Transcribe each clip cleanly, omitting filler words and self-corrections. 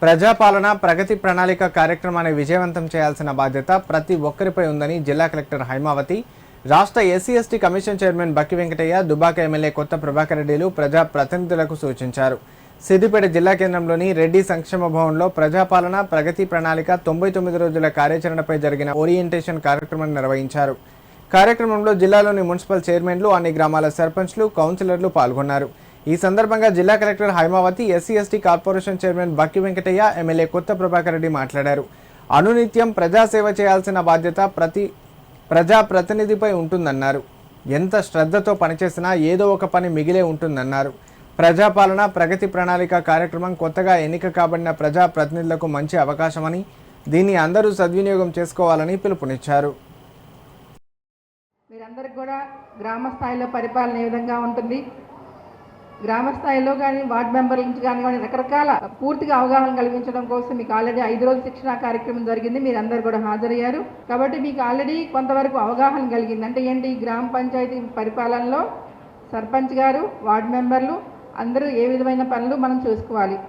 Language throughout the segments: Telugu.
ప్రజాపాలన ప్రగతి ప్రణాళిక కార్యక్రమాన్ని విజయవంతం చేయాల్సిన బాధ్యత ప్రతి ఒక్కరిపై ఉందని జిల్లా కలెక్టర్ హైమావతి, రాష్ట్ర ఎస్సీ/ఎస్టీ commission chairman Bakki Venkataiah, Dubbaka MLA Kotha Prabhakar రెడ్డిలు ప్రజా ప్రతినిధులకు సూచించారు. సిద్దిపేట జిల్లా కేంద్రంలోని రెడ్డి సంక్షేమ భవన్లో ప్రజాపాలన ప్రగతి ప్రణాళిక 99 రోజుల కార్యాచరణపై జరిగిన ఓరియంటేషన్ కార్యక్రమాన్ని నిర్వహించారు. కార్యక్రమంలో జిల్లాలోని మున్సిపల్ చైర్మన్లు, అన్ని గ్రామాల సర్పంచ్లు, కౌన్సిలర్లు పాల్గొన్నారు. ఈ సందర్భంగా జిల్లా collector Haimavathi, SC ST corporation chairman Bakki Venkataiah, MLA Kotha Prabhakar Reddy మాట్లాడారు. అనునిత్యం ప్రజాసేవ చేయాల్సిన బాధ్యత ప్రతి ప్రజాప్రతినిధిపై ఉంటుందన్నారు. ఎంత శ్రద్ధతో పనిచేసినా ఏదో ఒక పని మిగిలే ఉంటుందన్నారు. ప్రజాపాలన ప్రగతి ప్రణాళిక కార్యక్రమం కొత్తగా ఎన్నిక కాబడిన ప్రజాప్రతినిధులకు మంచి అవకాశమని, దీన్ని అందరూ సద్వినియోగం చేసుకోవాలని పిలుపునిచ్చారు. మీరందరికీ కూడా గ్రామ స్థాయిలో పరిపాలన ఏ విధంగా ఉంటుంది, గ్రామ స్థాయిలో కానీ వార్డు మెంబర్ల నుంచి కానీ రకరకాల పూర్తిగా అవగాహన కలిగించడం కోసం మీకు ఆల్రెడీ 5 రోజుల శిక్షణా కార్యక్రమం జరిగింది. మీరు అందరు కూడా హాజరయ్యారు కాబట్టి మీకు ఆల్రెడీ కొంతవరకు అవగాహన కలిగింది. అంటే ఏంటి, గ్రామ పంచాయతీ పరిపాలనలో సర్పంచ్ గారు, వార్డు మెంబర్లు అందరూ ఏ విధమైన పనులు మనం చూసుకోవాలి.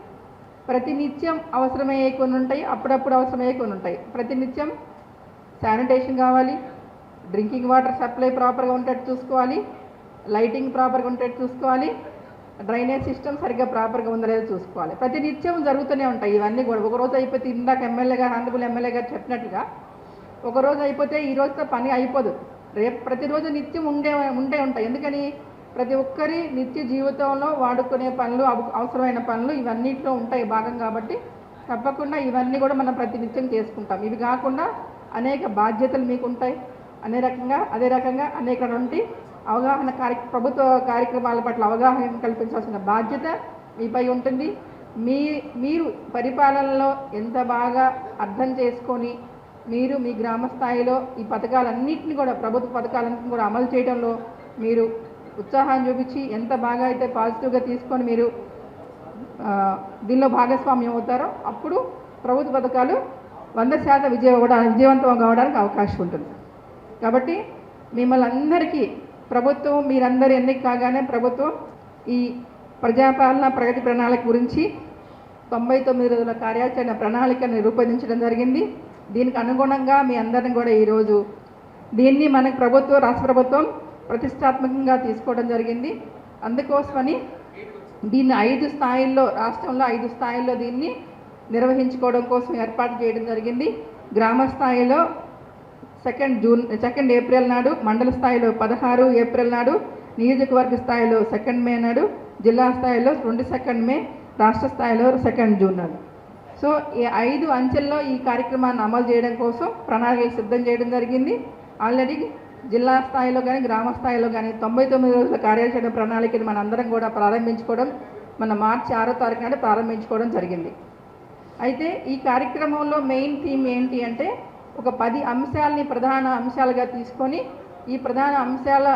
ప్రతినిత్యం అవసరమయ్యే కొన్ని ఉంటాయి, అప్పుడప్పుడు అవసరమయ్యే కొన్ని ఉంటాయి. ప్రతినిత్యం శానిటేషన్ కావాలి, డ్రింకింగ్ వాటర్ సప్లై ప్రాపర్గా ఉండేట్టు చూసుకోవాలి, లైటింగ్ ప్రాపర్గా ఉండేట్టు చూసుకోవాలి, డ్రైనేజ్ సిస్టమ్ సరిగ్గా ప్రాపర్గా ఉందో లేదో చూసుకోవాలి. ప్రతినిత్యం జరుగుతూనే ఉంటాయి ఇవన్నీ కూడా. ఒకరోజు అయిపోతే ఇందాక ఎమ్మెల్యే గారు, హానరబుల్ ఎమ్మెల్యే గారు చెప్పినట్టుగా ఒకరోజు అయిపోతే ఈ రోజుతో పని అయిపోదు. రేపు ప్రతిరోజు నిత్యం ఉండే ఉంటాయి. ఎందుకని, ప్రతి ఒక్కరి నిత్య జీవితంలో వాడుకునే పనులు, అవసరమైన పనులు ఇవన్నిట్లో ఉంటాయి భాగం. కాబట్టి తప్పకుండా ఇవన్నీ కూడా మనం ప్రతినిత్యం చేసుకుంటాం. ఇవి కాకుండా అనేక బాధ్యతలు మీకు ఉంటాయి. అదే రకంగా అనేకటువంటి అవగాహన ప్రభుత్వ కార్యక్రమాల పట్ల అవగాహన కల్పించాల్సిన బాధ్యత మీపై ఉంటుంది. మీరు పరిపాలనలో ఎంత బాగా అర్థం చేసుకొని మీరు మీ గ్రామ స్థాయిలో ఈ పథకాలన్నింటినీ కూడా, ప్రభుత్వ పథకాలన్నింటినీ కూడా అమలు చేయడంలో మీరు ఉత్సాహాన్ని చూపించి ఎంత బాగా అయితే పాజిటివ్గా తీసుకొని మీరు దీనిలో భాగస్వామ్యం అవుతారో అప్పుడు ప్రభుత్వ పథకాలు 100% విజయవంతం కావడానికి అవకాశం ఉంటుంది. కాబట్టి మిమ్మల్ని అందరికీ ప్రభుత్వం, మీరందరూ ఎన్నిక కాగానే ప్రభుత్వం ఈ ప్రజాపాలన ప్రగతి ప్రణాళిక గురించి 99 రోజుల కార్యాచరణ ప్రణాళికను రూపొందించడం జరిగింది. దీనికి అనుగుణంగా మీ అందరిని కూడా ఈరోజు దీన్ని మనకు రాష్ట్ర ప్రభుత్వం ప్రతిష్టాత్మకంగా తీసుకోవడం జరిగింది. అందుకోసమని దీన్ని 5 స్థాయిల్లో, రాష్ట్రంలో 5 స్థాయిల్లో దీన్ని నిర్వహించుకోవడం కోసం ఏర్పాటు చేయడం జరిగింది. గ్రామ స్థాయిలో 2 ఏప్రిల్ నాడు, మండల స్థాయిలో 16 ఏప్రిల్ నాడు, నియోజకవర్గ స్థాయిలో 2 మే నాడు, జిల్లా స్థాయిలో 22 మే, రాష్ట్ర స్థాయిలో 2 జూన్ నాడు. సో ఈ 5 అంచెల్లో ఈ కార్యక్రమాన్ని అమలు చేయడం కోసం ప్రణాళికలు సిద్ధం చేయడం జరిగింది. ఆల్రెడీ జిల్లా స్థాయిలో కానీ గ్రామ స్థాయిలో కానీ 99 రోజుల కార్యాచరణ ప్రణాళికని మన అందరం కూడా ప్రారంభించుకోవడం, మన మార్చి 6వ తారీఖు నాడు ప్రారంభించుకోవడం జరిగింది. అయితే ఈ కార్యక్రమంలో మెయిన్ థీమ్ ఏంటి అంటే, ఒక 10 అంశాలని ప్రధాన అంశాలుగా తీసుకొని ఈ ప్రధాన అంశాల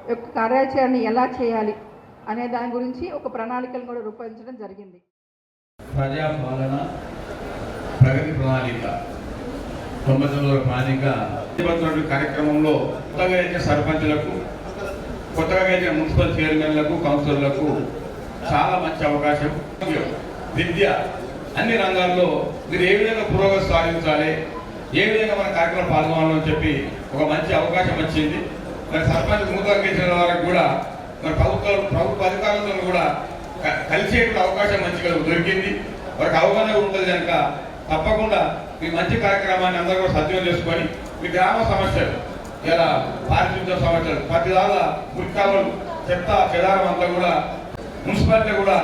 యొక్క కార్యాచరణ ఎలా చేయాలి అనే దాని గురించి ఒక ప్రణాళికను కూడా రూపొందించడం జరిగింది. ప్రజాపాలన ప్రగతి ప్రణాళిక 99 ప్రణాళిక కార్యక్రమంలో కొత్తగా అయితే సర్పంచులకు, కొత్తగా అయితే మున్సిపల్ చైర్మన్లకు, కౌన్సిలర్లకు చాలా మంచి అవకాశం. విద్య, అన్ని రంగాల్లో మీరు ఏ విధంగా పురోగతి సాధించాలి, ఏ విధంగా మన కార్యక్రమం పాల్గొనాలని చెప్పి ఒక మంచి అవకాశం వచ్చింది. మరి సర్పంచ్ నూతన గెలిచిన వారికి కూడా మరి ప్రభుత్వ అధికారులతో కూడా కలిసేటువంటి అవకాశం మంచిగా దొరికింది. వారికి అవగాహన ఉంటుంది కనుక తప్పకుండా మీ మంచి కార్యక్రమాన్ని అందరూ కూడా సద్వినియోగం చేసుకొని మీ గ్రామ సమస్యలు, ఇలా పారిశుద్ధ్య సమస్యలు, ప్రతిదాల మురికాలు, చెత్త చెదారం అంతా కూడా మున్సిపాలిటీ కూడా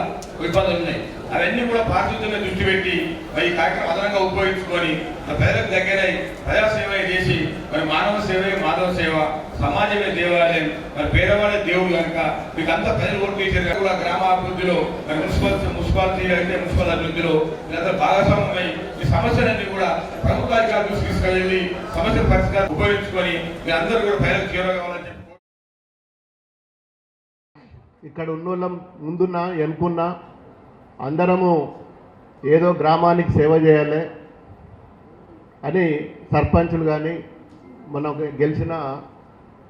ఇబ్బందులు ఉన్నాయి. అవన్నీ కూడా పారిశుద్ధ్యంగా దృష్టి పెట్టి మరి ఈ కార్యక్రమం అదనంగా ఉపయోగించుకొని ప్రజలకు దగ్గరై ప్రజాసేవ చేసి మరి మానవ సేవే మాధవ సేవ, సమాజమే దేవాలయం, మరి పేదవాడే దేవుడు కనుక మీకు అంతా ప్రజలు ఓట్లు చేశారు కూడా గ్రామాభివృద్ధిలో, మరి మున్సిపాలిటీ అయితే మున్సిపల్ అభివృద్ధిలో మీరందరూ భాగస్వామ్యమై ఈ సమస్యలన్నీ కూడా ప్రభుత్వాధికారులు తీసుకెళ్ళి సమస్యల పరిష్కారం ఉపయోగించుకొని మీ అందరూ కూడా ప్రజలకు చేరువ కావాలని చెప్పి ఇక్కడ ఉన్నోళ్ళం ముందున్నా వెనుకున్నా అందరము ఏదో గ్రామానికి సేవ చేయాలి అని సర్పంచులు కానీ, మనం గెలిచిన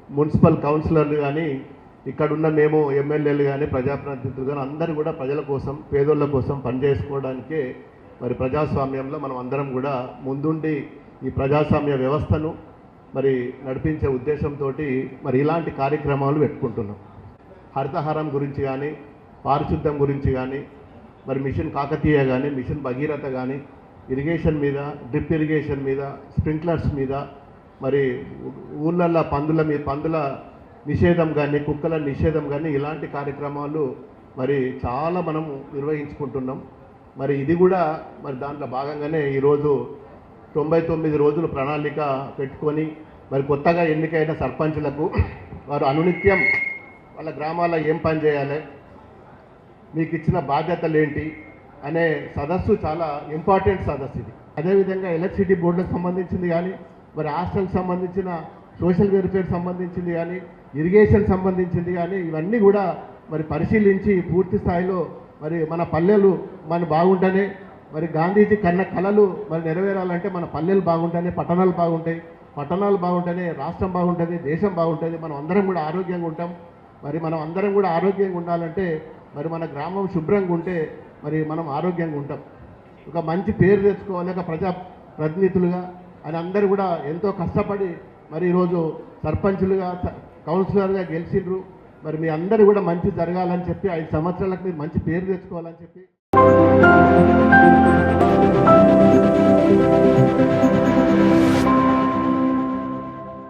మున్సిపల్ కౌన్సిలర్లు కానీ, ఇక్కడున్న మేము ఎమ్మెల్యేలు కానీ, ప్రజాప్రతినిధులు కానీ అందరూ కూడా ప్రజల కోసం, పేదోళ్ళ కోసం పనిచేసుకోవడానికే మరి ప్రజాస్వామ్యంలో మనం అందరం కూడా ముందుండి ఈ ప్రజాస్వామ్య వ్యవస్థను మరి నడిపించే ఉద్దేశంతో మరి ఇలాంటి కార్యక్రమాలు పెట్టుకుంటున్నాం. హరితహారం గురించి కానీ, పారిశుద్ధ్యం గురించి కానీ, మరి మిషన్ కాకతీయ కానీ, మిషన్ భగీరథ కానీ, ఇరిగేషన్ మీద, డ్రిప్ ఇరిగేషన్ మీద, స్ప్రింక్లర్స్ మీద, మరి ఊళ్ళల్లో పందుల నిషేధం కానీ, కుక్కల నిషేధం కానీ, ఇలాంటి కార్యక్రమాలు మరి చాలా మనము నిర్వహించుకుంటున్నాం. మరి ఇది కూడా మరి దాంట్లో భాగంగానే ఈరోజు 99 రోజులు ప్రణాళిక పెట్టుకొని మరి కొత్తగా ఎన్నికైన సర్పంచులకు వారు అనునిత్యం వాళ్ళ గ్రామాల్లో ఏం పని చేయాలి, మీకు ఇచ్చిన బాధ్యతలు ఏంటి అనే సదస్సు చాలా ఇంపార్టెంట్ సదస్సు ఇది. అదేవిధంగా ఎలక్ట్రిసిటీ బోర్డులకు సంబంధించింది కానీ, మరి హాస్టల్కి సంబంధించిన సోషల్ వెల్ఫేర్ సంబంధించింది కానీ, ఇరిగేషన్ సంబంధించింది కానీ, ఇవన్నీ కూడా మరి పరిశీలించి పూర్తి స్థాయిలో మరి మన పల్లెలు మన బాగుంటేనే, మరి గాంధీజీ కన్న కళలు మరి నెరవేరాలంటే మన పల్లెలు బాగుంటేనే పట్టణాలు బాగుంటాయి, పట్టణాలు బాగుంటేనే రాష్ట్రం బాగుంటుంది, దేశం బాగుంటుంది, మనం అందరం కూడా ఆరోగ్యంగా ఉంటాం. మరి మనం అందరం కూడా ఆరోగ్యంగా ఉండాలంటే మరి మన గ్రామం శుభ్రంగా ఉంటే మరి మనం ఆరోగ్యంగా ఉంటాం. ఒక మంచి పేరు తెచ్చుకోవాలి ఒక ప్రజాప్రతినిధులుగా అని అందరూ కూడా ఎంతో కష్టపడి మరి ఈరోజు సర్పంచులుగా కౌన్సిలర్గా గెలిచిండ్రు. మరి మీ అందరూ కూడా మంచి జరగాలని చెప్పి 5 సంవత్సరాలకు మీరు మంచి పేరు తెచ్చుకోవాలని చెప్పి